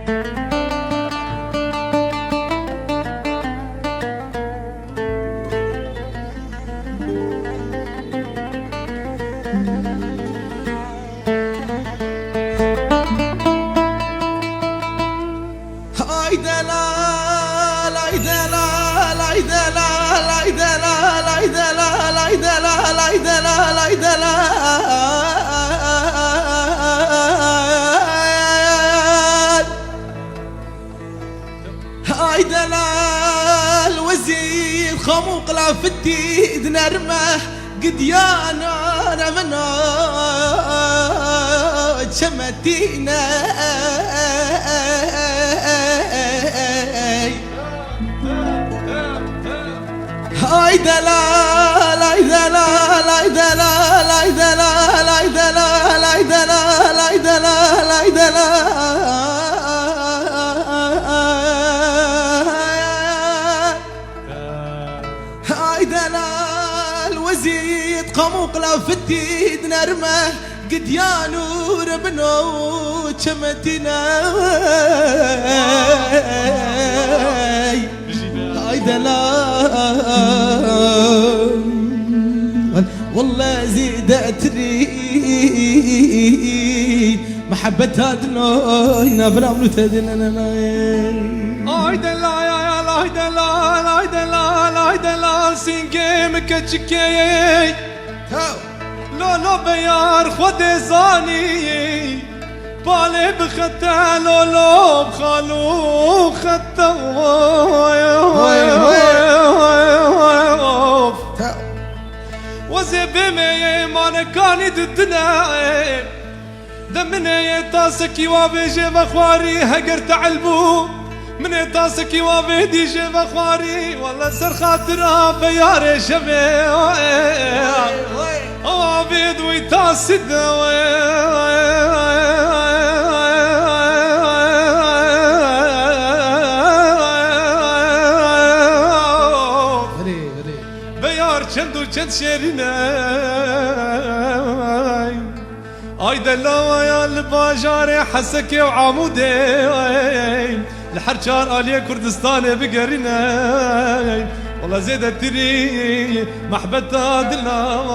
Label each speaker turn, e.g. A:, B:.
A: هاي دلال هاي دلال هاي دلال هاي دلال هاي دلال هاي دلال هاي دلال هاي دلال هاي دلال وزير خموق لافتي نرمه قديان انا منو شمتينا هاي دلال هاي دلال هاي دلال هاي دلال هاي دلال هاي دلال هاي دلال هاي دلال هاي دلال وزيد قموق لافتي نرمه قد يا نور بنو شمتنا هاي دلال والله زيد تريد محبتها دنوينا براملو تدننا
B: هاي دلال هاي دلال هاي دلال هاي دلال سينجي مكتشكي لولو بيار خود زاني بالي بختا لولو بخالو ختا وزي بمي ما كاني ضدنا دمني تاسكي وابيجي بخواري هقر تعلبو من تاسكي وابيدي جي بخواري والله سر خاطرها بياري شبي عبيد ويتاسد بيار چند و چند شیرینه آی دلویا لباجار حسکی و عموده الحرشار آلیه کردستان بگرینه والله زیده تری محبت دلنا